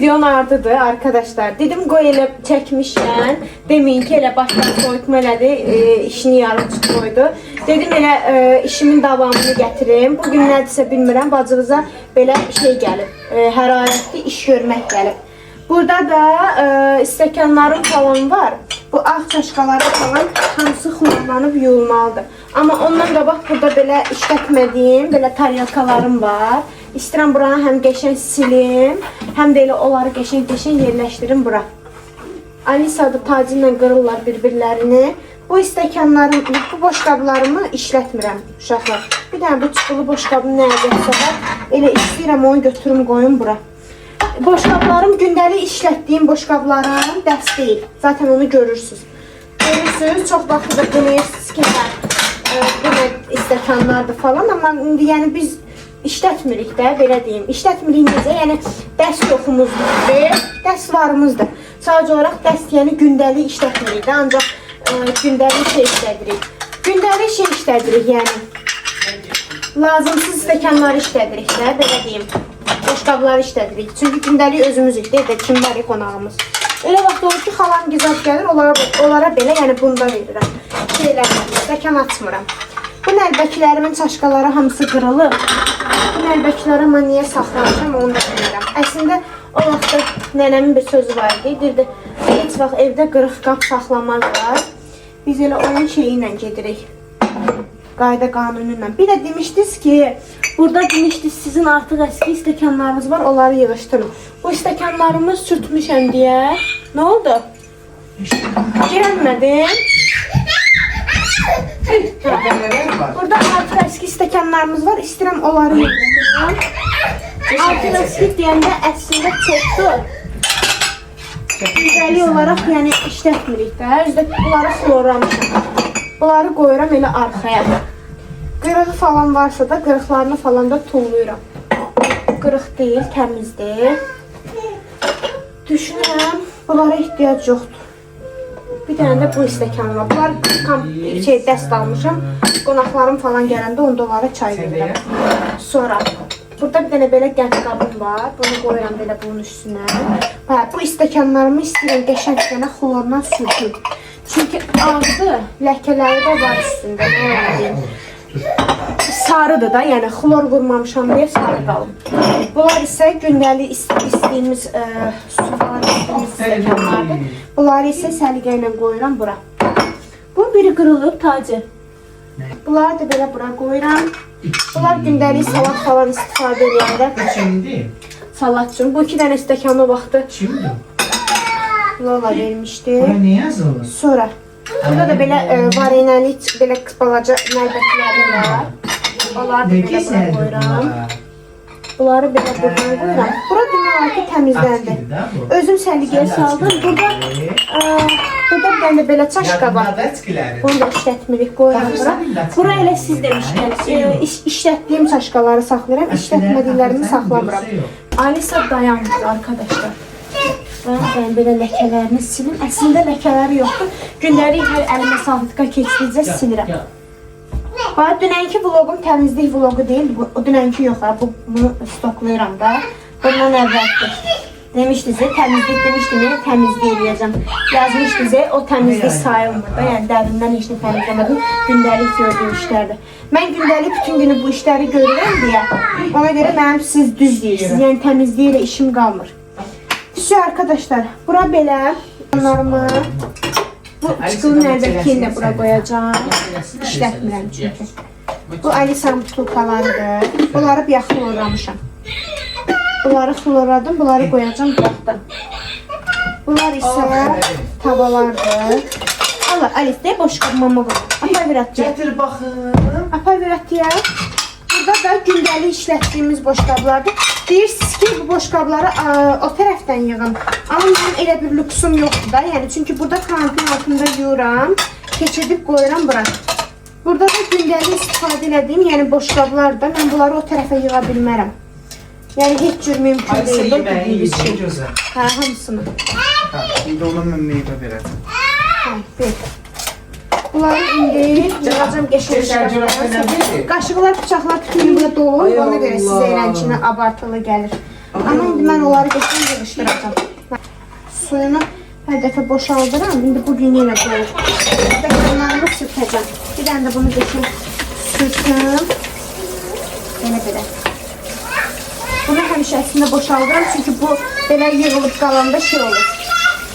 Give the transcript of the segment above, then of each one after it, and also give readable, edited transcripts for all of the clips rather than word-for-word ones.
videonun ardıdır arkadaşlar. Dedim qoy elə çəkmişəm. Deməyin ki elə başdan soyutma elədi. İşini yarım qoydu. Dedim elə işimin davamını gətirim. Bugün nədirsə bilmirəm. Bacınıza belə şey gəlib. Hərarətli iş görmək gəlib. Burada da stəkanlarım falan var. Bu ağ çaşqaları falan hamısı xurlanıb yuyulmalıdır. Amma ondan qabaq burada belə işlətmədiyim belə taryakalarım var. İstəyirəm buranı həm qəşəng silim, həm də elə onları qəşəng yerləşdirim bura. Alisa da tacı ilə qırırlar bir-birlərini. Bu stəkanlarım, bu boşqablarımı işlətmirəm uşaqlar. Bir dənə bu çuxulu boşqabım nə edəcəksə var, elə istəyirəm onu götürüm qoyum bura. Boşqablarım gündəlik işlətdiyim boşqablarım dəst deyil. Zaten onu görürsünüz. Görürsünüz, çox vaxtı da deməyirsiniz ki, bu nə stəkanlardır falan. Amma yəni biz işlətmirik də, belə deyim. İşlətmirik necə? Yəni dəst yoxumuzdur, dəst varımızdır. Sadəcə olaraq dəst yəni gündəlik işlətmirik də, ancaq gündəlik şey işlədirik. Gündəlik şey işlədirik, yəni lazımsız stəkanları işlədirik də, belə deyim. Boşqabları işlədirik. Çünki gündəlik özümüzük də, kim var qonağımız. Elə vaxt olur ki, xalam qizat gəlir, onlara belə, yəni bunda verirəm. Şeylər, stəkan açmıram. Bu nəlbəkilərimin çaşqaları hamısı qırılıb. Bu nəlbəkiləri amma niyə saxlamışam, onu da bilmirəm. Əslində, o vaxtda nənəmin bir sözü var idi. Deyirdi, heç vaxt evdə qırıq qab saxlamazlar. Biz elə onun şeyi ilə gedirik. Qayda qanunuyla. Bir də demişdiniz ki, burada demişdiniz sizin artıq əski stəkanlarınız var, onları yığışdırın. Bu stəkanlarımı sürtmüşəm deyə. Nə oldu? Girənmədim. Burada artıq əski stəkanlarımız var, istəyirəm onları yığışdırın. Artıq əski deyəndə əslində çoxdur. Gündəlik olaraq yəni işlətmirik də. Özdə bunları florlamışam. Bunları qoyuram elə arxaya. Qırığı falan varsa da qırıqlarını falan da tulluyuram. Qırıq deyil, təmizdir. Düşünürəm, bunlara ehtiyac yoxdur. Bir dənə də bu stəkan var. Bunlar dəst almışam. Qonaqlarım falan gələndə onda onlara çay verirəm. Sonra burada bir dənə belə qənd qabım var. Bunu qoyuram belə bunun üstünə. Bu stəkanlarımı istəyirəm qəşəng dənə xlorla sürtüm. Çünki ağdı, ləkələri də var üstündə. Nə olayım? Sarıdır da, yəni xlor vurmamışam deyə sarı qalım. Bunlar isə gündəlik istədiyimiz su falan istədiyimiz stəkanlardır. Bunları isə səliqə ilə qoyuram bura. Bu biri qırılıb tacı. Bunları da belə bura qoyuram. Bunlar gündəlik salat falan istifadə edəndə. Salat üçün. Bu 2 dənə stəkanı vaxtı Lola vermişdi. Bura ne yazılır? Sonra. Burada da belə varenəli, belə balaca nəlbəklərim var. Onları da belə bura qoyuram. Bunları belə buradan qoyuram. Bura demək ki, təmizləndi. Özüm səliqəyə saldım. Burada bir dənə belə çaşqa var. Bunu da işlətmirik, qoyuram bura. Bura elə siz demişkən, işlətdiyim çaşqaları saxlayıram, işlətmədiklərimi saxlamıram. Alisa dayanmır arkadaşlar. Ben belə ləkələrini silim. Əslində ləkələri yoxdur. Gündəlik hər əlimə salfetka keçdikcə silirəm. Bax, dünənki vloqum təmizlik vloqu deyil. O dünənki yox, bunu stoklayıram da. Bundan əvvəldir. Demişdiniz, təmizlik demişdim, təmizlik eləyəcəm. Yazmışdınız, o təmizlik sayılmır da. Yəni dərindən heç nə təmizləmədim. Gündəlik gördüyüm işlərdir. Mən gündəlik bütün günü bu işləri görürəm deyə. Ona görə mənim siz düz deyirsiniz. Yəni təmizliyi ilə işim qalmır. Şu arkadaşlar, bura belə onlarımı bu çıxılı nəlbəkini də bura qoyacağım. İşlətmirəm çünki. Bu Alisa'nın tulpalarıdır. Bunları bir yaxın xlorlamışam. Bunları xlorladım, bunları qoyacağım buraxdım. Bunlar isə tavalardır. Allah, Alice, ne boş qabmama qoy. Apar ver atıyor. Getir baxın. Apar ver atıyor. Burada da gündəlik işlətdiyimiz boşqablardır. Deyirsiniz ki, bu boşqabları o tərəfdən yığın. Amma mənim elə bir lüksum yoxdur da. Yəni, çünki burada karantin altında yuyuram, keçirdib qoyuram bura. Burada da gündəlik istifadə elədiyim, yəni boşqablar da, mən bunları o tərəfə yığa bilmərəm. Yəni, heç cür mümkün deyil. Yeməyi yiyəcək. Hə, hamısını. İndi onu mən meyvə verəcəm. Hə, ver. Bunları indi yığacam qəşəng. Qaşıqlar, bıçaqlar bütün burada dolu. Ona görə sizə eləncini abartılı gəlir. Amma indi mən onları götürüb yığışdıracağam. Suyunu hər dəfə boşaldıram. İndi bu gün yenə qoyur. Dəfələrlə sürtəcəm. Bir dənə də bunu götürüb sürtüm. Belə. Bunu həmişəsində boşaldıram. Çünki bu belə yığılıb qalanda şey olur.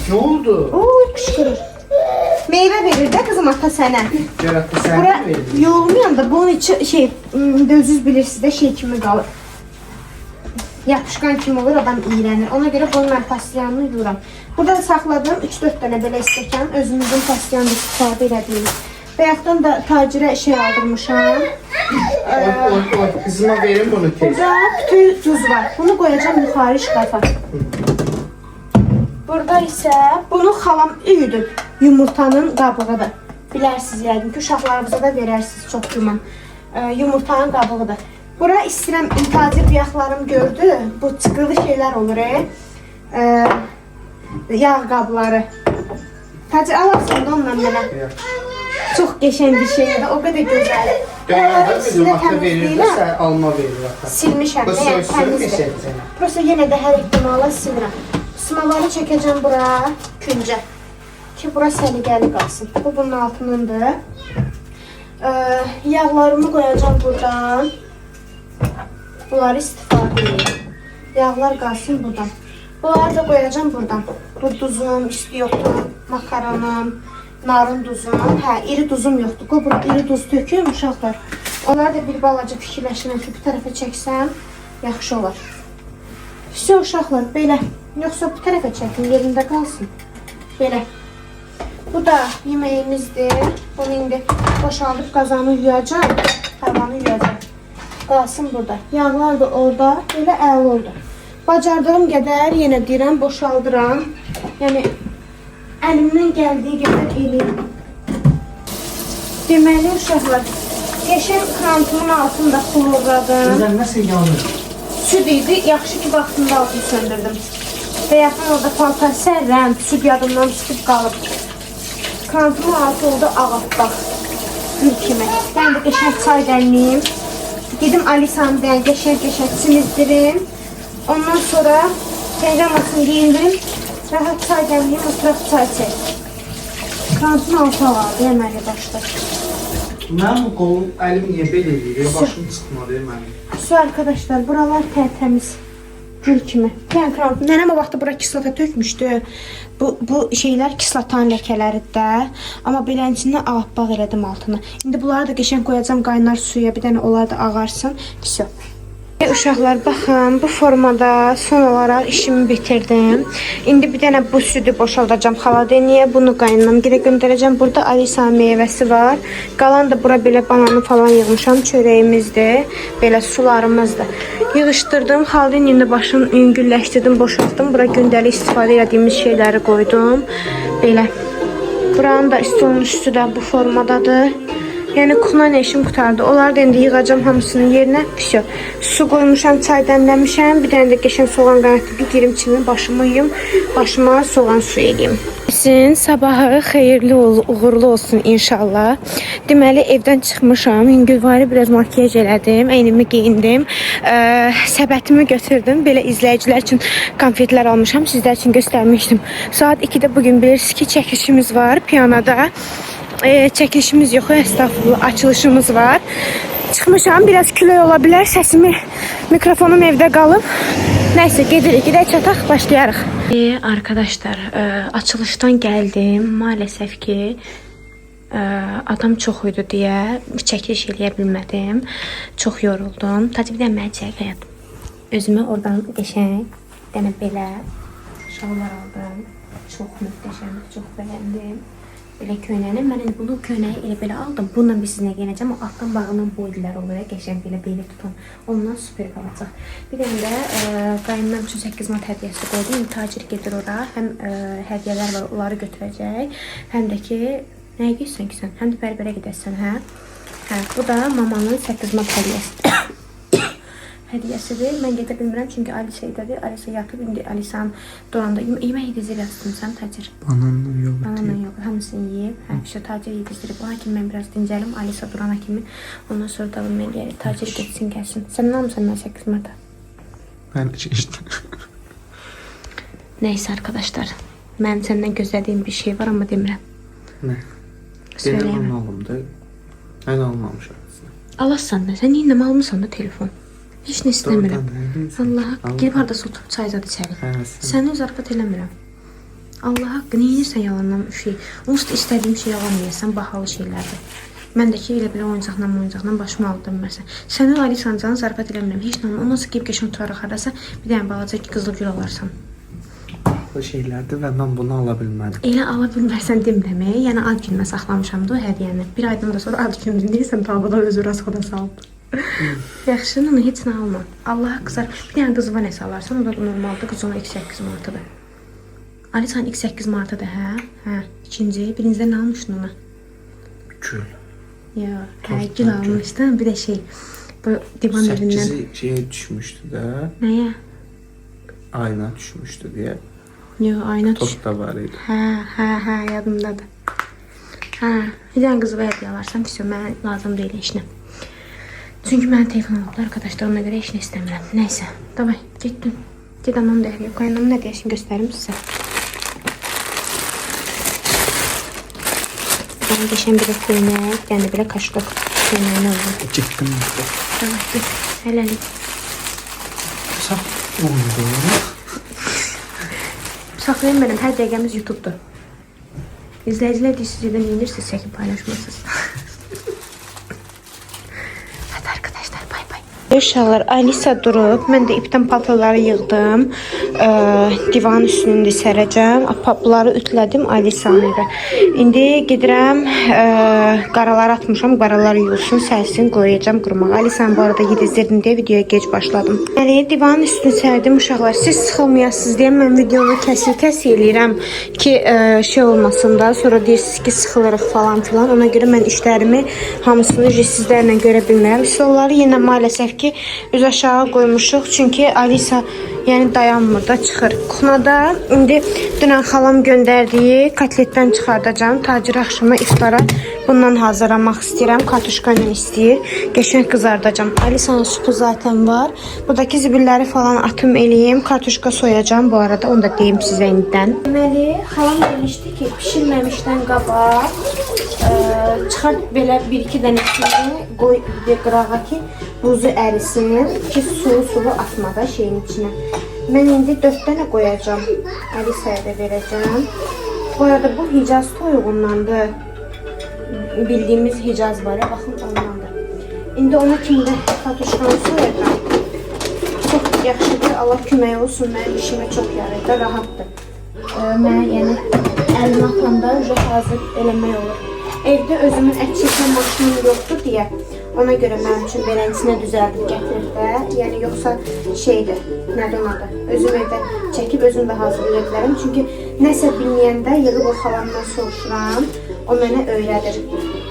Ne oldu? Oy, qışqırır. Meyvə verir də qızım ata sənə. Yaratdı sen Bura mi verdin? yoğulmayanda bunun içi şey, özünüz bilirsiniz də şey kimi qalır. Yapışqan kimi olur, adam iğrənir. Ona görə bunun mən pasiyanını yuram. Burada saxladım 3-4 dənə belə istəkan. Özümüzün pasiyanını istifadə edəyik. Bayaqdan da tacirə şey aldırmışam. Oy. Kızıma verin bunu tez. Burada bütün tuz var. Bunu koyacağım yuxarı şkafa. Burada isə bunu xalam üyüdüb. Yumurtanın qabığıdır. Bilərsiniz yəqin ki, uşaqlarınıza da verərsiniz çox güman. Yumurtanın qabığıdır. Bura istəyirəm tacir biyaqlarım gördü. Bu çıxılı şeylər olur. Yağ qabları. Tacir alarsan da onunla mənə. Çox qəşəng bir şeydir. O qədər gözəl. Dönəndə bir yumurta verirdi, sen alma verir ata. Silmişəm. Bu soysun geçer seni. Prosta yenə də hər ehtimala silirəm. Smaları çəkəcəm bura küncə. Ki bura səliqəli qalsın. Bu bunun altınındır. Yağlarımı qoyacağım buradan. Bunları istifadə edeyim. Yağlar qalsın buradan. Bunları da qoyacağım buradan. Bu duzum, isti yoxdur. Makaronum, narın duzum. Hə, iri duzum yoxdur. Qoy bura iri duz töküm uşaqlar. Onları da bir balaca fikirləşirəm ki, bu tərəfə çəksəm yaxşı olar. Все uşaqlar, belə. Yoxsa bu tərəfə çəkin, yerində qalsın. Belə. Bu da yeməyimizdir. Bunu indi boşaldıb qazanı yuyacağım. Havanı yuyacağım. Qalsın burada. Yağlar da orada. Belə əl oldu. Bacardığım qədər yenə deyirəm, boşaldıram. Yəni, əlimdən gəldiyi qədər eləyim. Deməli uşaqlar, qəşəng krantımın altında xlorladım. Kızlar nasıl yanır? Süd idi, yaxşı ki vaxtında altını söndürdüm. Və yaxın orada paltar sərrəm, süd yadımdan çıxıb qalıb. Krantımın altı oldu ağappaq, gül kimi. Ben de qəşəng çay dəmliyim. Gedim Alisa'nın ben qəşəng çimizdirim. Ondan sonra pijamasını giyindirim. Rahat çay dəmliyim, oturaq çay çək. Krantımın altı var, deməli başda. Mənim qolum, əlim niyə belə eləyir? Başım çıxmadı mənim. Su arkadaşlar, buralar tertemiz. Gül kimi. Yəni krantım. Nənəm o vaxtda bura kislota tökmüşdü. Bu şeylər kislatan ləkələridir də. Amma belənin içindən ağappaq elədim altını. İndi bunları da qəşəng qoyacağım qaynar suya. Bir dənə onlar da ağarsın. Всё. Uşaqlar baxın, bu formada son olaraq işimi bitirdim. İndi bir dənə bu südü boşaldacağım xaladenyaya. Bunu qaynanamgilə göndərəcəm. Burada Alisa meyvəsi var. Qalan da bura belə bananı falan yığmışam. Çörəyimizdir. Belə sularımızdır. Yığışdırdım. Xaladenyada başını yüngülləşdirdim, boşaltdım. Bura gündəlik istifadə etdiyimiz şeyləri qoydum. Belə. Buranın da stolun üstü də bu formadadır. Yəni kuxna işim qutardı. Onları da indi yığacağım hamısının yerinə. Всё. Su qoymuşam, çay dəmləmişəm. Bir dənə də qəşəng soğan qaynatıb bir girim çimin başımı yuyum. Başıma soğan suyu eləyim. Sizin sabahı xeyirli uğurlu olsun inşallah. Deməli evdən çıxmışam. Yüngülvari biraz makiyaj elədim. Əynimi geyindim. Səbətimi götürdüm. Belə izləyicilər üçün konfetlər almışam. Sizlər üçün göstərmişdim. Saat 2-də bugün bilirsiniz ki çəkilişimiz var piyanoda. Çəkilişimiz yox, estağfurullah, açılışımız var. Çıxmışam, biraz külək ola bilər, səsimi, mikrofonum evdə qalıb. Nəysə, gedək çataq, başlayarıq. Arkadaşlar, açılışdan gəldim. Maalesef ki, adam çox idi deyə çəkiliş eləyə bilmədim. Çox yoruldum. Təcib edən mənə çək həyat. Özümə oradan qəşəng, dənə belə şalvar aldım. Çox möhtəşəm, çox bəyəndim. Belə köynəni. Mən bunu köynəyi elə belə aldım. Bununla biz sizinlə gələcəm. Altdan bağlanan boylular olur. Qəşəng belə tutan. Ondan süper qalacaq. Bir dənə də qaynanam üçün 8 manat hədiyyəsi qoydum. İndi tacir gedir ora. Həm hədiyyələr var, onları götürəcək. Həm də ki, nəyə geysən ki sən? Həm də bərbərə gedəsən, hə? Hə, bu da mamanın 8 manat hədiyyəsidir. Mən gedə bilmirəm çünki Alisa idədir. Alisa yatıb, indi Alisa'nın duranda yemək yedizir yazdım sən tacir. Bananla yoğurt. Bananla yoğurt. Hamısını yeyib. Hə, tacir yedizdirib. Ona kimi mən biraz dincəlim. Alisa durana kimi. Ondan sonra davam eləyək. Tacir getsin, gəlsin. Sən nə almısan mən 8 marta? Ben işte. Neyse arkadaşlar. Ben senden gözlediğim bir şey var ama demirəm. Ne? Söyleyemem. Benim almalımdı. Ben almamışım. Alasan da. Sen yine almışsan da telefon. Hiç ne istemiyorum. Allah'a gelip hardasa oturup çay zad içerik. Səni zarafat eləmirəm. Allah haqqı neyinirsən yalandan şey. Onsuz da istədiyim şey yalan deyəsən, bahalı şeylərdir. Mən də ki elə belə oyuncaqla başıma aldım məsələn. Sənin Alisan canı zarafat eləmirəm. Heç nə ondan sonra gəlib keçən oturaraq harasa bir dənə balaca qızıl gül alarsan. Bu şeylərdir və mən bunu ala bilmədim. Elə ala bilmərsən demirəm. Yəni ad günümə saxlamışam da o hədiyyəni. Bir aydan da sonra ad günümdə deyirsən tabada özü rasxoda saldı. Yaxşı, onu heç nə alma. Allah qızar. Bir dənə qızıva nəsə alarsan, o da normaldır. Qız ona X8 martıdır. Ali sən X8 martıdır, hə? Hə, ikinci. Birincidə nə almışdın ona? Gül. Ya, hə, gül almışdın. Bir də şey, bu divan evindən. 8'i şeye düşmüştü de. Nəyə? Ayna düşmüştü diye. Yo, ayna düş. Top da var idi. Hə, yadımdadır. Hə, bir dənə qızıva hədiyyə alarsan, pis mənə lazım deyil heç nə. Çünki mənim telefon aldılar arkadaşlar, ona görə heç nə istəmirəm. Nəysə, davay, getdim. Ged anam dəyər, yox, anam nə deyəsin göstərim sizə. Bana geçen bir de köynək, yəni belə kaşlıq köynəyini aldım. Çıktım. Davay, get, hələlik. Sağ oldu. Saxlayın benim, hər dəqiqəmiz YouTube'dur. İzləyicilər deyir, siz edən yenirsiniz, çəkib paylaşmazsınız. Uşaqlar, Alisa durub, mən də ipdən paltarları yığdım, divanın üstünü sərəcəm, bunları ütlədim Alisa'nın evə. İndi gedirəm, qaraları atmışam, qaraları yuyulsun, sərsin, qoyacam qurumağa. Alisa'nın bu arada yedizdirdim deyə videoya geç başladım. Yəni, divanın üstünü sərdim uşaqlar, siz sıxılmayasınız deyə mən videonu kəsil eləyirəm ki, şey olmasın da, sonra deyirsiniz ki, sıxılırıq falan filan. Ona görə mən işlərimi hamısını sizlərlə görə bilmirəm. Solları yenə maalesef ki, üz aşağı qoymuşuq. Çünki Alisa yəni dayanmır da, çıxır. Kuxnada indi dünən xalam göndərdiyi kotletdən çıxardacağım. Tacir axşama iftara bundan hazırlamaq istəyirəm. Kartuşka ilə istəyir. Qəşəng qızardacağım. Alisa'nın supu zaten var. Buradakı zibilləri falan atım eləyim. Kartuşka soyacağım bu arada. Onu da deyim sizə indidən. Deməli, xalam demişdi ki, pişirməmişdən qabaq çıxart belə 1-2 dənəsini qoy bir qırağa ki, buzu ərisin ki, sulu atmada şeyin içine. Mən indi 4 dənə qoyacağım. Alisa'ya da verəcəm. Bu arada bu Hicaz toyuğundandır. Bildiğimiz Hicaz var ya, baxın ondandır. İndi ona kimi də kartuşkanı soyacağım. Çox yaxşıdır, Allah kömək olsun, mənim işimə çox yarayır, rahatdır. Mən yəni əlimə atanda hazır eləmək olur. Evdə özümün ət çəkmə maşınım yoxdur deyə ona görə mənim üçün beləsinə düzəldib gətirir də. Yəni yoxsa şeydir, nədir ona da. Özüm evdə çəkib özüm də hazırlaya bilərəm. Çünki nəsə bilməyəndə yığıb o xalamdan soruşuram. O mənə öyrədir.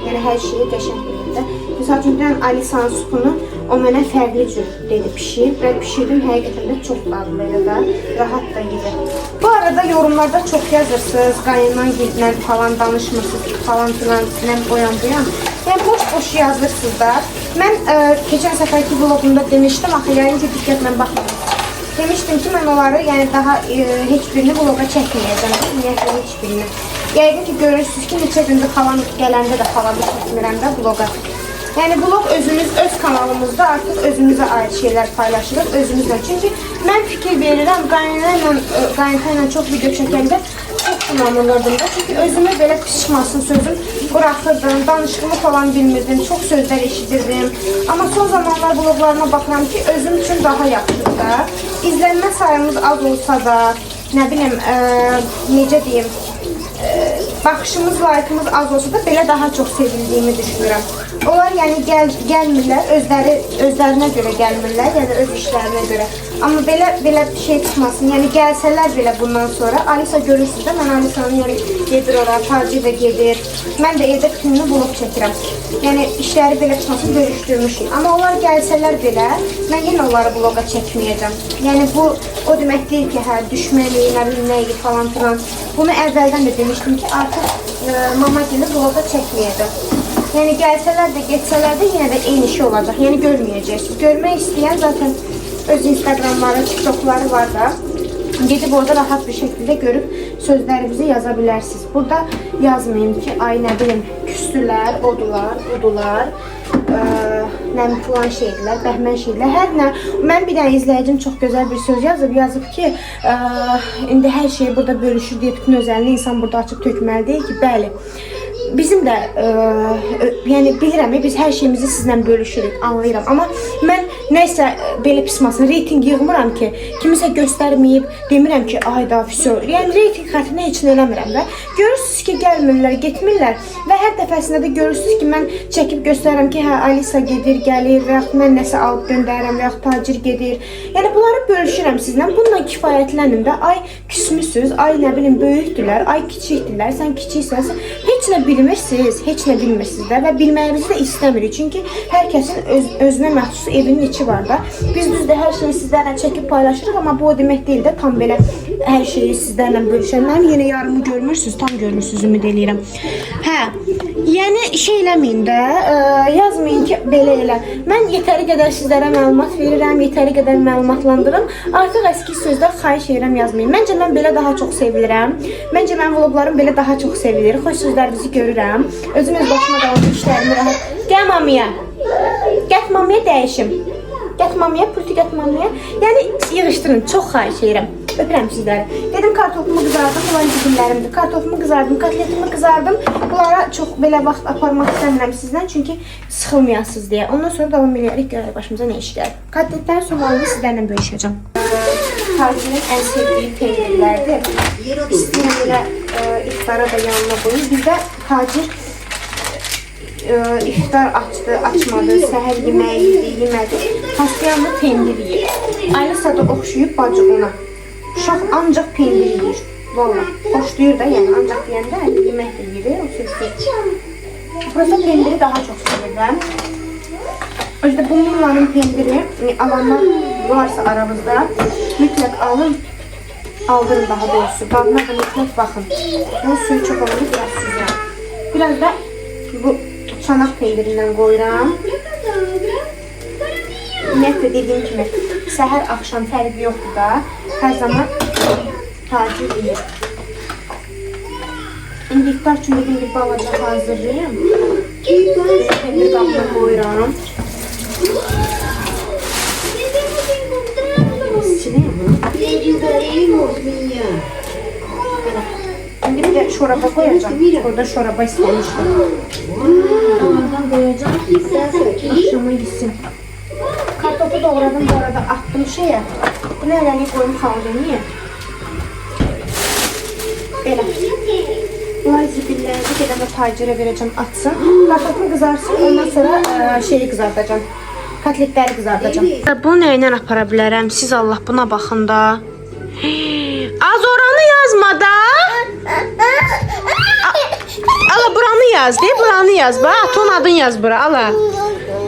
Yəni hər şeyi qəşəng bilir də. Məsəl üçün Alisa'nın supunu o mənə fərqli cür dedi pişir və pişirdim, həqiqətən də çox dadlı elə də, rahat da gedir. Bu arada yorumlarda çox yazırsınız, qaynından gildən falan danışmırsınız, falan filan, nəm qoyan buyan. Yəni boş yazırsınız da. Mən keçən səfərki vlogumda demişdim, axı yəqin ki, diqqətlə baxmayın. Demişdim ki, mən onları yəni daha heç birini vloga çəkməyəcəm, ümumiyyətlə heç birini. Yəqin ki, görürsünüz ki, neçə gündür xalam gələndə də xalamı çəkmirəm də vloga. Yəni vlog özümüz, öz kanalımızda artıq özümüzə aid şeylər paylaşırıq, özümüzlə. Çünki mən fikir verirəm, qaynata ilə çox video çəkəndə çox inanılırdım da. Çünki özümə belə pis çıxmasın sözüm buraxırdım, danışığımı falan bilmirdim, çox sözlər eşidirdim. Amma son zamanlar vloglarıma baxıram ki, özüm üçün daha yaxşıdır da. İzlənmə sayımız az olsa da, nə bilim, necə deyim, baxışımız, like'ımız az olsa da belə daha çox sevildiyimi düşünürəm. Onlar yəni gəlmirlər, özlərinə görə gəlmirlər, yəni öz işlərinə görə. Amma belə bir şey çıxmasın, yəni gəlsələr belə bundan sonra, Alisa görürsünüz də, mən Alisa'nın yəni gedir ora, tacir də gedir. Mən də evdə bütününü vlog çəkirəm. Yəni işləri belə çıxmasın, görüşdürmüşük. Amma onlar gəlsələr belə, mən yenə onları vloga çəkməyəcəm. Yəni bu o demək deyil ki, hə, düşməli, nə bilim, nəyi falan filan. Bunu əvvəldən də demişdim ki, artıq mama gəlib vloga çəkməyəcəm. Yəni gəlsələr də, getsələr də yenə də eyni şey olacaq. Yəni görməyəcəksiniz. Görmək istəyən zaten öz Instagramları, TikTokları var da. Gedib orada rahat bir şəkildə görüb sözlərinizi yaza bilərsiniz. Burada yazmayın ki, ay nə bilim, küstülər, odular, budular, nə filan şeydilər, bəhmən şeydilər. Hər nə, mən bir dənə izləyicim çox gözəl bir söz yazıb ki, indi hər şeyi burada bölüşür deyə bütün özəlini insan burada açıb tökməli deyil ki, bəli. Bizim də, yəni bilirəm, biz hər şeyimizi sizlə bölüşürük, anlayıram. Amma mən nəysə belə pismasın, reyting yığmıram ki, kimisə göstərməyib, demirəm ki, ay da, füsyo. Yəni reyting xətrinə heç nə eləmirəm və görürsünüz ki, gəlmirlər, getmirlər və hər dəfəsində də görürsünüz ki, mən çəkib göstərirəm ki, hə, Alisa gedir, gəlir və yaxud mən nəsə alıb göndərirəm və yaxud tacir gedir. Yəni bunları bölüşürəm sizlə, bununla kifayətlənin də, ay küsmüsünüz, ay nə bilim, böyükdülər, ay kiçikdilər, sən kiçiksən, heç nə bilmirsiniz, heç nə bilmirsiniz də və bilməyimizi də istəmirik. Çünki hər kəsin özünə məxsus evinin içi var da. Biz düzdür hər şeyi sizlərlə çəkib paylaşırıq, amma bu o demək deyil də tam belə hər şeyi sizlərlə bölüşənlərim. Yenə yarımı görmürsünüz, tam görmürsünüz, ümid eləyirəm. Hə, yəni şey eləməyin də, yazmayın ki, belə elə. Mən yetəri qədər sizlərə məlumat verirəm, yetəri qədər məlumatlandırım. Artıq əski sözlər xahiş edirəm yazmayın. Məncə mən belə daha çox sevilirəm. Məncə mənim vloglarım belə daha çox sevilir. Xoş sözlərinizi görürəm. Özüm öz başıma qalan işlərimi rahat. Gəl mamaya. Gət mamaya dəyişim. Gət mamaya, pultu gət mamaya. Yəni yığışdırın, çox xahiş edirəm. Öpürəm sizləri. Dedim kartofumu qızardım, bunlar cibinlərimdir. Kartofumu qızardım, kotletimi qızardım. Bunlara çox belə vaxt aparmaq istəmirəm sizdən, çünki sıxılmayasınız deyə. Ondan sonra davam edərək görək başımıza nə iş gəlir. Kotletlərin somalını sizlərlə bölüşəcəm. Tacirin ən sevdiyi peynirlərdir. İstəyirəm belə iftara da yanına qoyun. Bizdə tacir iftar açdı, açmadı, səhər yeməyi yedi, yemədi. Pastiyanlı pendir yeyir. Alisa da oxşuyub bacı ona. Uşaq ancaq pendir yeyir. Valla, xoşlayır da, yəni ancaq deyəndə yemək də yeyir, o sözü. Burası pendiri daha çox sevirəm. Özdə bu Millanın pendiri, alanlar varsa aramızda, mütləq alın, aldırın daha doğrusu. Dadına da mütləq baxın. Bunun suyu çox olur, biraz süzəm. Biraz da bu çanaq pendirindən qoyuram. Ümumiyyətlə dediyim kimi, səhər axşam fərqi yoxdur da, hər zaman tacir yeyir. İndi iftar üçün bugün bir balaca hazırlayayım. Pendir qabına qoyuram. Şimdi bir de şoraba koyacağım. Orada şoraba istemiştim. Ondan koyacağım. Akşama gitsin. Kartofu doğradım, bu arada attım şeye. Bu nelerine koyayım kaldı, niye? Böyle. Bunlar zibillerinizi gedəmə tacirə vereceğim, atsın. Kartofu kızarsın, ondan sonra şeyi kızartacağım. Kotletləri kızartacağım. Bu neyle apara bilərəm? Siz Allah buna baxın da. Az oranı yazma da. Ala buranı yaz, deyib buranı yaz. Bax, ton adın yaz bura, ala.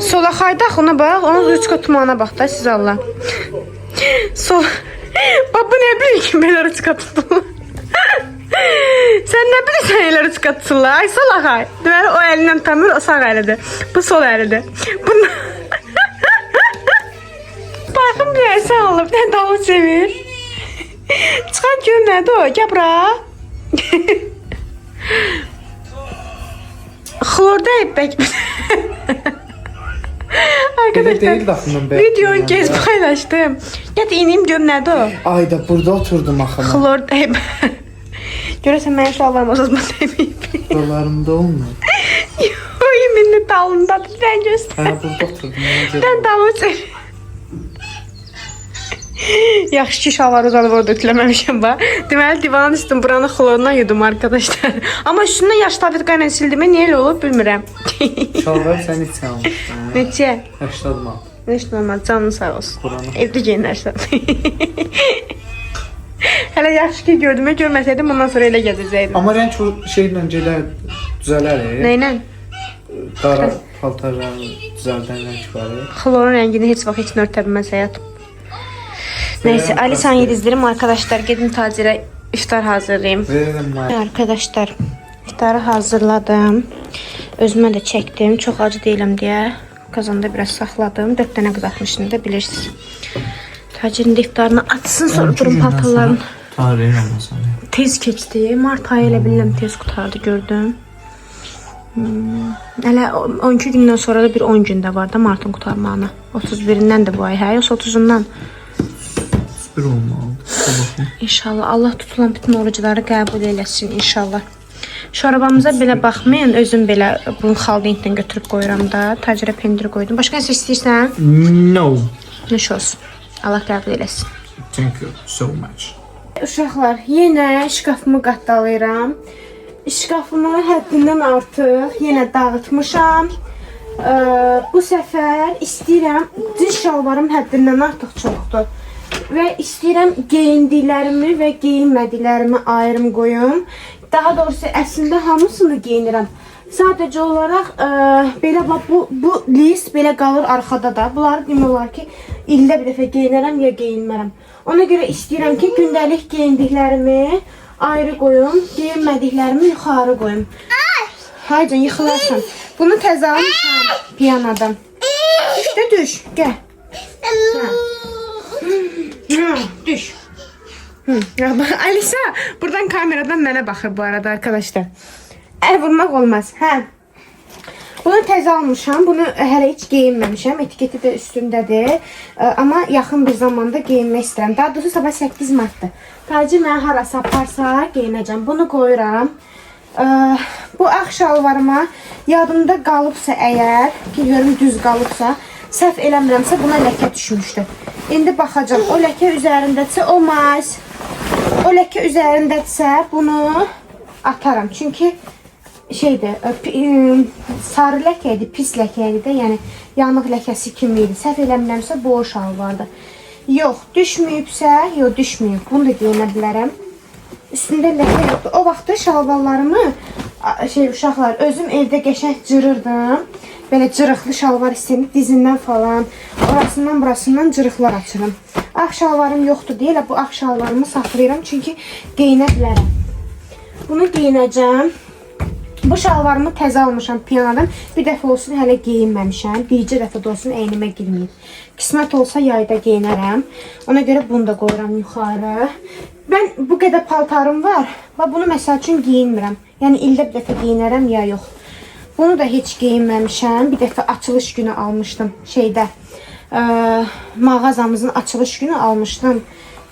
Sola xaydaq ona bax, onun rüçka tumağına bax da siz Allah. Sol. Bax bu nə bilir ki, belə rüçka tutulur. Sən nə bilirsən elə rüçka tutulur? Ay sola xay. Deməli o əlindən tamır, o sağ əlidir. Bu sol əlidir. Bunu... Baxın bir sən olub, nə davul sevir. Çıxan gör nədir o? Gəl bura. Xlorda ipək. Arkadaşlar videonu kez paylaştım. Get ineyim gör nədir o? Ayda burada oturdum axı. Xlorda ipək. Görəsən mənim şalvarım o zaman deməyib. Buralarımda olmuyor. Yox, yeminli dalındadır. Sən göstər. Hə, burada oturdum. Sən davul sevir. Yaxşı ki şalvarı uzanıb orada ütüləməmişəm bax. Deməli divanın üstün buranı xloruna yudum arkadaşlar. Amma üstündən yaş tabitka ilə sildimə niyə elə olub bilmirəm. Şalvar sən neçə almışdın? Neçə? 80 manat. Neçə normal canın sağ olsun. Buranı. Evdə geyinərsən. Hələ yaxşı ki gördüm, görməsəydim bundan sonra elə gəzəcəkdim. Amma rəng şeylə gələr düzələr. Nəylə? Qara paltarların düzəldən rəng var. Xlorun rəngini heç vaxt heç nə örtə bilməz həyatım. Neyse Alisa'nı yedizdirim arkadaşlar. Gidin tacirə iftar hazırlayayım. Arkadaşlar iftarı hazırladım. Özümə də çəkdim. Çox acı deyiləm deyə kazanda biraz saxladım. 4 dənə qızartmışdım da bilirsiniz. Tacirin iftarını açsın, sonra durum paltarların. Tarihin olmasın. Tez keçdi. Mart ayı elə bilirəm tez qutardı, gördüm. Hələ 12 gündən sonra da bir 10 gündə var da martın qutarmağına. 31-dən də bu ay, hə? Yoxsa 30-undan? Bir olmalı. İnşallah Allah tutulan bütün orucuları qəbul eləsin inşallah. Şorabamıza belə baxmayın, özüm belə bunu xaldinkdən götürüb qoyuram da. Tacirə pendir qoydum. Başqa nəsə istəyirsən? No. Nuş olsun. Allah qəbul eləsin. Thank you so much. Uşaqlar, yenə şkafımı qatdalayıram. Şkafımı həddindən artıq yenə dağıtmışam. Bu səfər istəyirəm, cins şalvarım həddindən artıq çoxdur. Və istəyirəm geyindiklərimi və geyinmədiklərimi ayrım qoyum. Daha doğrusu əslində hamısını geyinirəm. Sadəcə olaraq belə bu list belə qalır arxada da. Bunları demək olar ki, ildə bir dəfə geyinərəm ya geyinmərəm. Ona görə istəyirəm ki, gündəlik geyindiklərimi ayrı qoyum, geyinmədiklərimi yuxarı qoyum. Haycan, yıxılarsan. Bunu təzə almışam piyanadan. Düş də düş, gəl. Düş. Alisa buradan kameradan mənə baxır bu arada arkadaşlar. Əl vurmaq olmaz. Hə. Bunu təzə almışam. Bunu hələ heç geyinməmişəm. Etiketi də üstündədir. Amma yaxın bir zamanda geyinmək istəyirəm. Daha doğrusu sabah 8 martdır. Tacir mənə harasa aparsa geyinəcəm. Bunu qoyuram. Bu ağ şalvarıma yadımda qalıbsa əgər, ki görüm düz qalıbsa, səhv eləmirəmsə buna ləkə düşmüşdü. İndi baxacağım. O ləkə üzərindədirsə olmaz. O ləkə üzərindədirsə bunu atarım. Çünki şeydir, sarı ləkə idi, pis ləkə idi də, yəni yanıq ləkəsi kimi idi. Səhv eləmirəmsə bu o şalvardır. Yox, düşməyibsə, yox düşməyib. Bunu da geyinə bilərəm. Üstündə ləkə yoxdur. O vaxtı şalvarlarımı uşaqlar özüm evdə qəşəng cırırdım. Belə cırıqlı şalvar istəyirəm, dizindən falan, orasından burasından cırıqlar açırım. Ağ şalvarım yoxdur deyə elə bu ağ şalvarımı saxlayıram çünki geyinə bilərəm. Bunu geyinəcəm. Bu şalvarımı təzə almışam piyanadan. Bir dəfə olsun hələ geyinməmişəm. Bircə dəfə də olsun əynimə girməyib. Qismət olsa yayda geyinərəm. Ona görə bunu da qoyuram yuxarı. Mən bu qədər paltarım var. Bunu məsəl üçün geyinmirəm. Yəni ildə bir dəfə geyinərəm ya yox. Bunu da heç geyinməmişəm. Bir dəfə açılış günü almışdım. Mağazamızın açılış günü almışdım.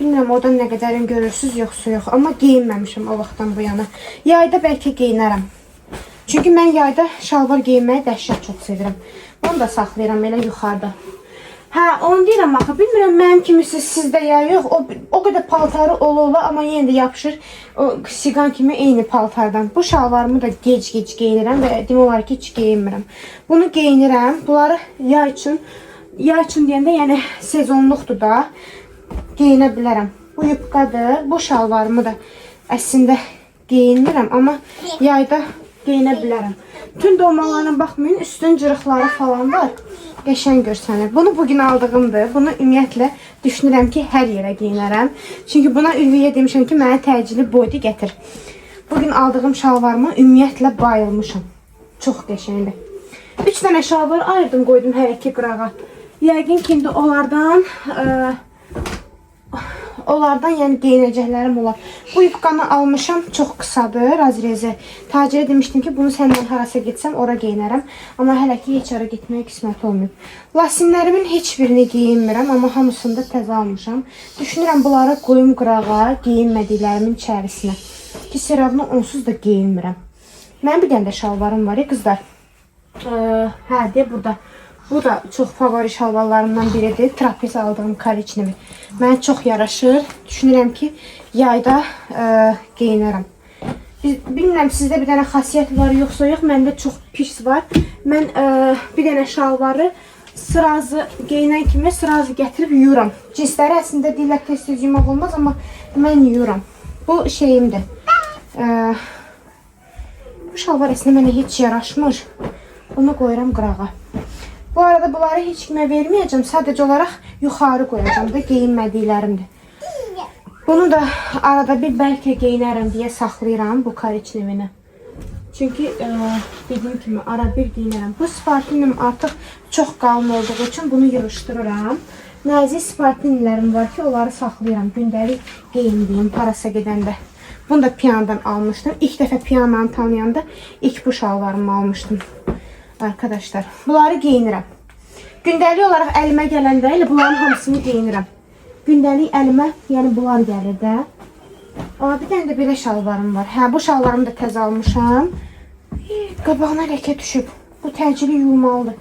Bilmirəm oradan nə qədərin görürsünüz yoxsa yox. Amma geyinməmişəm o vaxtdan bu yana. Yayda bəlkə geyinərəm. Çünki mən yayda şalvar geyinməyi dəhşət çox sevirəm. Bunu da saxlayıram elə yuxarıda. Hə, onu deyirəm axı, bilmirəm mənim kimisiz sizdə ya yox. O qədər paltarı ola amma yenə də yapışır. O siqan kimi eyni paltardan. Bu şalvarımı da gec geyinirəm və demək olar ki, heç geyinmirəm. Bunu geyinirəm. Bunları yay üçün deyəndə yəni sezonluqdur da geyinə bilərəm. Bu yupqadır. Bu şalvarımı da əslində geyinmirəm, amma yayda geyinə bilərəm. Tüm dolmalarına baxmayın, üstün cırıqları falan var. Qəşəng görsənir. Bunu bugün aldığımdır. Bunu ümumiyyətlə düşünürəm ki, hər yerə geyinərəm. Çünki buna Ülviyə demişəm ki, mənə təcili body gətir. Bugün aldığım şalvarıma ümumiyyətlə bayılmışam. Çox qəşəngdir. 3 dənə şalvar ayırdım, qoydum hər iki qırağa. Yəqin ki, indi onlardan yəni geyinəcəklərim olar. Bu yupqanı almışam, çox qısadır, razrezi. Tacirə demişdim ki, bunu səndən harasa getsəm, ora geyinərəm. Amma hələ ki, heç ara getməyə qismət olmayıb. Lasinlərimin heç birini geyinmirəm, amma hamısını da təzə almışam. Düşünürəm, bunları qoyum qırağa, geyinmədiklərimin içərisinə. Ki, seravını onsuz da geyinmirəm. Mənim bir dənə də şalvarım var, qızlar. Hə, deyə burada. Bu da çox favori şalvarlarımdan biridir. Trapez aldığım kariçnevi. Mənə çox yaraşır. Düşünürəm ki, yayda geyinərəm. Bilmirəm, sizdə bir dənə xasiyyət var yoxsa yox. Məndə çox pis var. Mən bir dənə şalvarı sırazı geyinən kimi sırazı gətirib yuyuram. Cinsləri əslində deyirlər tez-tez yumaq olmaz, amma mən yuyuram. Bu şeyimdir. Bu şalvar əslində mənə heç yaraşmır. Bunu qoyuram qırağa. Bu arada bunları heç kimə verməyəcəm. Sadəcə olaraq yuxarı qoyacam da geyinmədiklərimdir. Bunu da arada bir bəlkə geyinərəm deyə saxlayıram bu kariçnevini. Çünki dediyim kimi ara bir geyinərəm. Bu spartinim artıq çox qalın olduğu üçün bunu yığışdırıram. nazik Spartinlərim var ki, onları saxlayıram. Gündəlik geyindiyim, parasa gedəndə. Bunu da piyanadan almışdım. İlk dəfə piyananı tanıyanda ilk bu şalvarımı almışdım. Arkadaşlar, bunları geyinirəm. Gündəlik olaraq əlimə gələndə elə bunların hamısını geyinirəm. Gündəlik əlimə, yəni bunlar gəlir də. Aa, bir dənə də belə şalvarım var. Hə, bu şalvarımı da təzə almışam. Qabağına ləkə düşüb. Bu təcili yuyulmalıdır.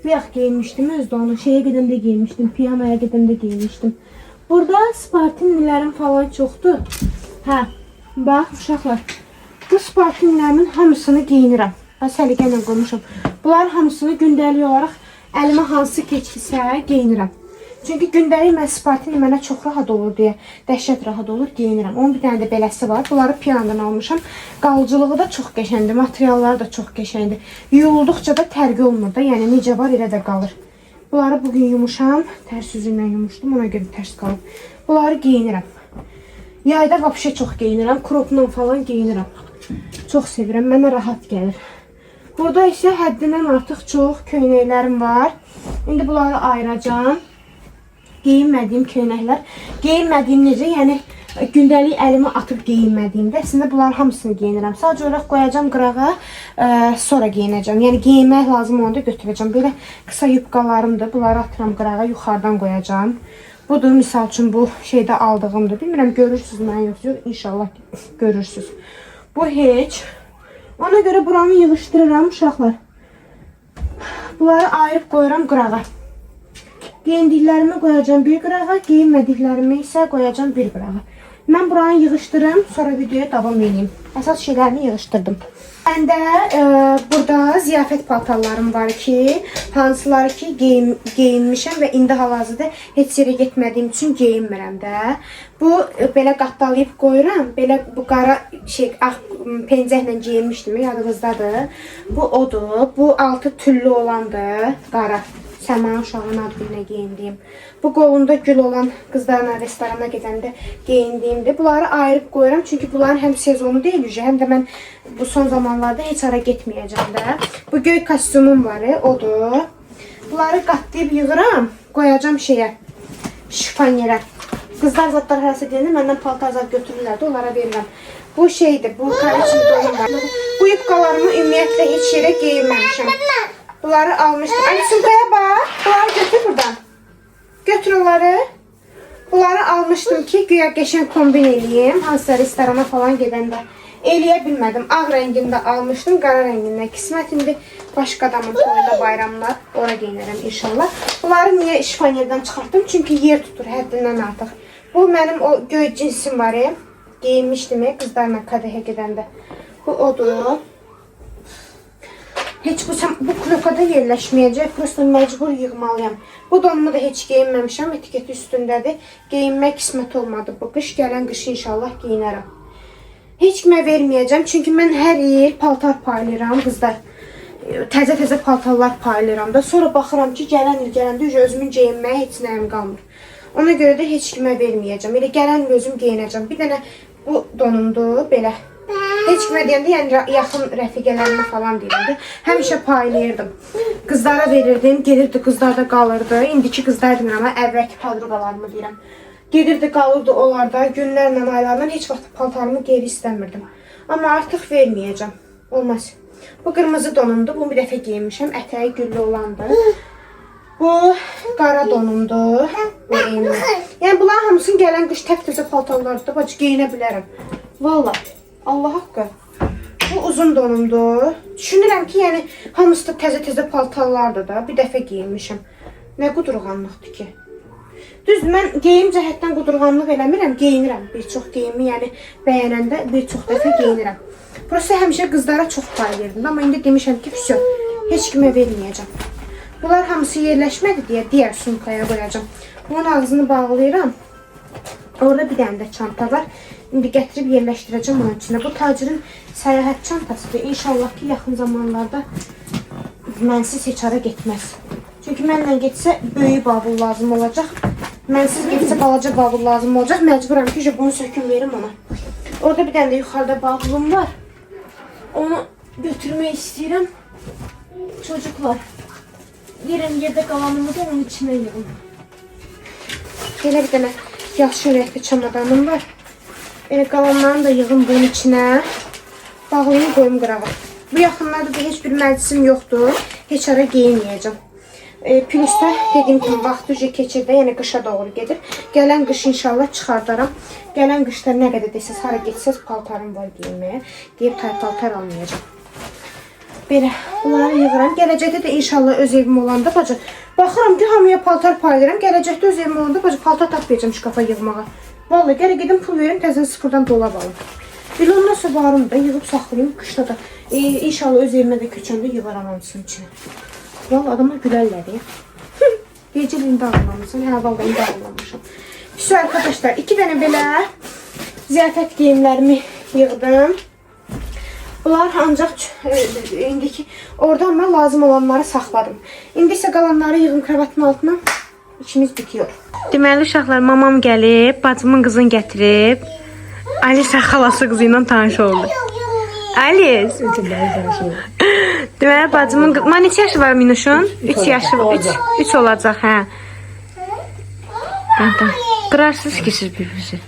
Bir yax geyinmişdim özdə onu. Şeyə gedəndə geyinmişdim. Piyanaya gedəndə geyinmişdim. Burada Spartinlilərim falan çoxdur. Hə, bax uşaqlar. Bu Spartinlərimin hamısını geyinirəm. Səliqə ilə qoymuşam. Bunların hamısını gündəlik olaraq əlimə hansı keçirsə geyinirəm. Çünki gündəlik mən Spartin mənə çox rahat olur deyə, dəhşət rahat olur, geyinirəm. Onun bir dənə də beləsi var. Bunları piyanadan almışam. Qalıcılığı da çox qəşəngdir, materialları da çox qəşəngdir. Yuyulduqca da tərqi olmur da, yəni necə var elə də qalır. Bunları bugün yumuşam, tərs üzü ilə yumuşdum, ona görə tərs qalıb. Bunları geyinirəm. Yayda vapşe çox geyinirəm, kropla falan geyinirəm. Çox sevirəm, mənə rahat gəlir. Burada isə həddindən artıq çox köynəklərim var. İndi bunları ayıracağım. Geyinmədiyim köynəklər. Geyinmədiyim necə? Yəni gündəlik əlimi atıb geyinmədiyimdə əslində bunların hamısını geyinirəm. Sadəcə olaraq qoyacağım qırağa, sonra geyinəcəm. Yəni geyinmək lazım olanda götürəcəm. Belə qısa yubqalarımdır. Bunları atıram qırağa, yuxarıdan qoyacağım. Budur, misal üçün bu şeydə aldığımdır. Bilmirəm görürsünüz mən yoxsa inşallah görürsünüz. Bu heç. Ona görə buranı yığışdırıram uşaqlar. Bunları ayırıb qoyuram qırağa. Geyindiklərimi qoyacağım bir qırağa, geyinmədiklərimi isə qoyacağım bir qırağa. Mən buranı yığışdırım, sonra videoya davam edeyim. Əsas şeylərini yığışdırdım. Məndə burada ziyafət paltarlarım var ki, hansıları ki geyinmişəm və indi hal-hazırda heç yerə getmədiyim üçün geyinmirəm də. Bu belə qatdalayıb qoyuram. Belə bu qara ağ pencəklə geyinmişdim, yadınızdadır. Bu odur. Bu altı tüllü olandır, qara. Səma uşağın adıyla geyindiyim. Bu qolunda gül olan qızlarla restorana gedəndə geyindiyimdir. Bunları ayırıb qoyuram çünki bunların həm sezonu deyil, həm də mən bu son zamanlarda heç ara getməyəcəm də. Bu göy kostyumum var, odur. Bunları qatlayıb yığıram, qoyacağım şeyə, şifanyerə. Qızlar zadlar harası deyəndə məndən paltar zad götürürlər də, onlara verirəm. Bu şeydir, bu karışım dolum var. Bu yubqalarımı ümumiyyətlə heç yerə geyinməmişəm. Bunları almışdım. Anne sumkaya bak. Bunları götür buradan. Götür onları. Bunları almışdım ki güya geçen kombin eləyim. Hansısa restorana falan gedəndə eləyə bilmədim. Ağ rəngində almışdım, qara rəngində. Qismət indi başqa adamın toyunda, bayramlar ora geyinərəm inşallah. Bunları niyə şifanyerdən çıxartdım? Çünki yer tutur həddindən artıq. Bu mənim o göy cinsim var. Geyinmişdim qızlarla kadehə gedəndə. Bu odur. Heç bu klokada yerləşməyəcək, prosto məcbur yığmalıyam. Bu donumu da heç geyinməmişəm, etiketi üstündədir. Geyinmək qismət olmadı bu qış, gələn qış inşallah geyinərəm. Heç kimə verməyəcəm, çünki mən hər il paltar paylayıram, qızlar. Təzə-təzə paltarlar paylayıram da. Sonra baxıram ki, gələn il gələndə özümün geyinməyə heç nəyim qalmır. Ona görə də heç kimə verməyəcəm. Elə gələn il özüm geyinəcəm. Bir dənə bu donumdur, belə. Heç kimə deyəndə, yəni yaxın rəfiqələrimə falan deyirdi. Həmişə paylayırdım. Qızlara verirdim, gelirdi, qızlarda qalırdı. İndiki qızlar demirəm, əvvəlki padruqalarımı deyirəm. Gedirdi, qalırdı onlarda, günlərlə, aylarla heç vaxt paltarımı geri istəmirdim. Amma artıq verməyəcəm. Olmaz. Bu qırmızı donumdur, bunu bir dəfə geyinmişəm, ətəyi güllü olandır. Bu qara donumdur. Yəni bunların hamısını gələn qış təp-təzə paltarlardır, bacı geyinə bilərəm. Vallahi. Allah haqqı. Bu uzun donumdur. Düşünürəm ki, yəni hamısı da təzə-təzə paltarlardır da. Bir dəfə geyinmişəm. Nə qudurğanlıqdır ki? Düz, mən geyim cəhətdən qudurğanlıq eləmirəm, geyinirəm. Bir çox geyimi, yəni bəyənəndə bir çox dəfə geyinirəm. Burası həmişə qızlara çox paylayırdım. Amma indi demişəm ki, füsyo, heç kimə verməyəcəm. Bunlar hamısı yerləşmədi deyə digər sumkaya qoyacam. Bunun ağzını bağlayıram. Orada bir dənə də çanta var. İndi gətirib yerləşdirəcəm onun içində. Bu tacirin səyahət çantasıdır. İnşallah ki, yaxın zamanlarda mənsiz heç ara getməz. Çünki mənlə getsə böyük bavul lazım olacaq. Mənsiz getsə balaca bavul lazım olacaq. Məcburam ki, bunu söküm verim ona. Orada bir dənə də yuxarıda bavulum var. Onu götürmək istəyirəm. Çocuklar, yerdə qalanımı da onun içinə yığım. Belə bir dənə yaş çörəkli çamadanım var. Elə qalanlarını da yığım bunun içinə. Bağlayım, qoyum qırağa. Bu yaxınlarda da heç bir məclisim yoxdur. Heç ara geyinməyəcəm. Plusda dediyim kimi vaxt uca keçir də, yəni qışa doğru gedir. Gələn qış inşallah çıxardaram. Gələn qışda nə qədər desəz, hara getsəz paltarım var geyinməyə. Deyib paltar almayacam. Belə, bunları yığıram. Gələcəkdə də inşallah öz evim olanda bacı. Baxıram ki, hamıya paltar paylayıram. Gələcəkdə öz evim olanda bacı paltar tapmayacam şkafa yığmağa. Vallahi gələ gedim pul verim, təzən sıfırdan dolab alım. Belə ondan sonra varım da, yığıb saxlayayım. Qışda da inşallah öz evimə də köçəndə yığaram hamısının içine. Vallahi adamlar gülərlər ya. Deyəcək, indi ağırlamışsın. Hə, vallahi indi ağırlamışım. Üstü arkadaşlar, 2 dənə belə ziyafət geyimlərimi yığdım. Bunlar ancaq indiki oradan mən lazım olanları saxladım. İndi isə qalanları yığım kravatın altına. İşimiz bitiyor. Deməli uşaqlar, mamam gəlib, bacımın qızını gətirib. Alisa xalası qızı ilə tanış oldu. Alis. Deməli bacımın qızı, neçə yaşı var Minuşun? 3 yaşı var. 3 olacaq, hə. Qırarsınız ki siz bir-birinizi.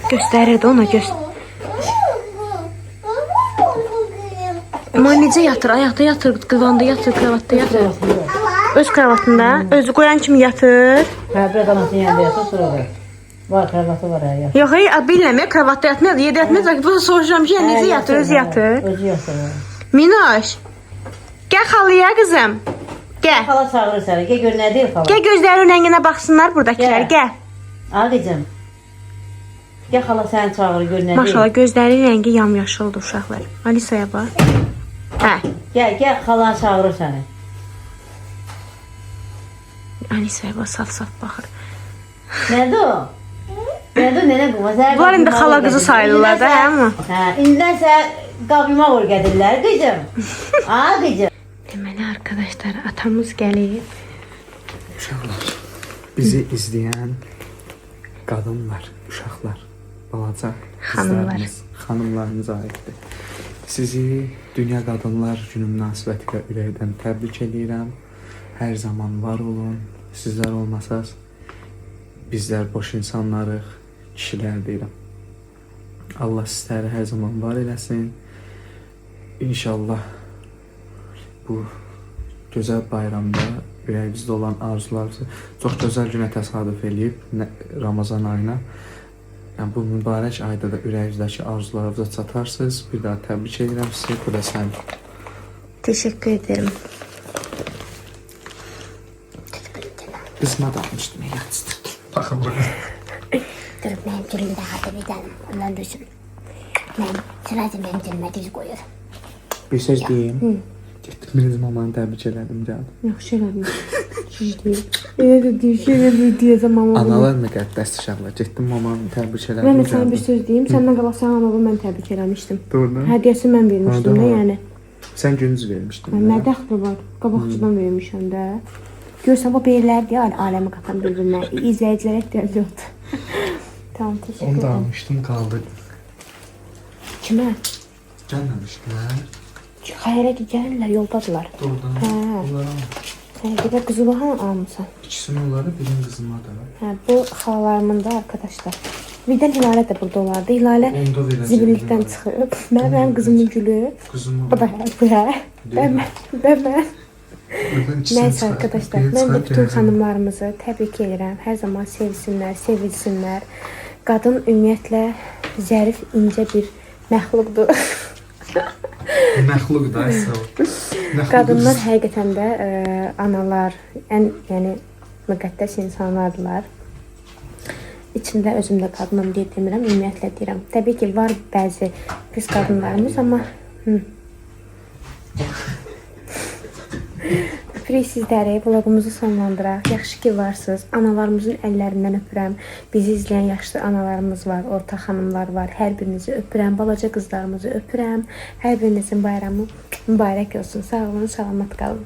Göstərirdi ona, Amma necə yatır? Ayaqda yatır, qıvanda yatır, kravatda yatır. Öz kravatında, özü qoyan kimi yatır. Hə, bir adamın yanında yatır, sonra da. Var, kravatı var, hə, yatır. Yox, bilməmək, kravatda yatmıyor, yerdə yatmıyor. Bu soruşuram ki, necə yatır, özü yatır. Özü yatır. Minoş, gəl xalıya qızım. Gəl. Xala çağırır səni, gəl gör nə deyir xala. Gəl gözlərin rənginə baxsınlar buradakilər, gəl. Ağacım. Gəl xala səni çağırır, gör nə deyir. Maşallah, gözlərin rəngi yamyaşıldır uşaqlar. Alisaya bax. Hə. Gəl, xala çağırır səni. Alisaya bax, saf-saf baxır. Nədir o? Nədir, nənə qıma? Bunlar indi xala qızı sayılırlar da, hə mi? Hə, indidən sən qabıma vur gədirlər, qıcım. Qıcım. Deməli, arkadaşlar, atamız gəlib. Uşaqlar, bizi izləyən qadınlar, uşaqlar, balaca Xanımlar. qızlarımız, xanımlarımız aiddir. Sizi Dünya Qadınlar Günü münasibətilə ürəkdən təbrik edirəm. Hər zaman var olun. Sizlər olmasaz, bizlər boş insanlarıq, kişilər deyirəm. Allah sizləri hər zaman var eləsin. İnşallah bu gözəl bayramda ürəyinizdə olan arzularınızı çox gözəl günə təsadüf eləyib, Ramazan ayına. Yəni, bu mübarək ayda da ürəyinizdəki arzularınıza çatarsınız. Bir daha təbrik edirəm sizi. Bu da sən. Teşekkür ederim. Qızma danışdım, yatsın. Baxın buraya. Dur, mənim dilimdə harda bir dənə. Ondan düşün. Mən sıracı mənim dilimə düz qoyur. Bir söz deyim. Getdim, bizim mamanı təbrik elədim, gəldim. Yaxşı elədim. Düz deyil. Elə də düz elə deyəcəm mama. Analar müqəddəs uşaqlar. Getdim, mamanı təbrik elədim, Mən də sana bir gəldim. söz deyim. Səndən qabaq sənin anamı mən təbrik eləmişdim. Doğru. Hədiyyəsi mən vermişdim Ha, də, doğru. yəni. Sən gündüz vermişdin. Nə dəxli var? Qabaqçıdan vermişəm də. Görsən, bu beylər deyə aləmi qatan bir-birinə. İzləyicilərə ehtiyac yoxdur. Tamam, teşekkür Onu da ederim. almışdım, qaldı. Kimə? Gəlməmişdilər. Xəyrə ki, gəlirlər, yoldadılar. Doğrudan. Hə. Onlara Sən bir qızı var, almısan. ikisini onları, birin qızıma da. Hə, bu xalalarımın da arkadaşlar. Birdən Hilalə də burada olardı. Hilalə Onda verəcəm. zibillikdən çıxıb. Mənim qızımın gülü. Qızıma. Bu da bu hə. Mən. Buradan ikisini Nəysə çıxart. arkadaşlar, Bir mən də çıxart bütün verəcəm. xanımlarımızı təbrik edirəm. Hər zaman sevsinlər, sevilsinlər. Qadın ümumiyyətlə zərif, incə bir məxluqdur. Məxluq da əsas. Qadınlar həqiqətən də analar, yəni müqəddəs insanlardılar. İçində özüm də qadınım deyə demirəm, ümumiyyətlə deyirəm. Təbii ki, var bəzi pis qadınlarımız, amma öpürük sizləri, vlogumuzu sonlandıraq. Yaxşı ki varsınız. Analarımızın əllərindən öpürəm. Bizi izləyən yaşlı analarımız var, orta xanımlar var. Hər birinizi öpürəm. Balaca qızlarımızı öpürəm. Hər birinizin bayramı mübarək olsun. Sağ olun, salamat qalın.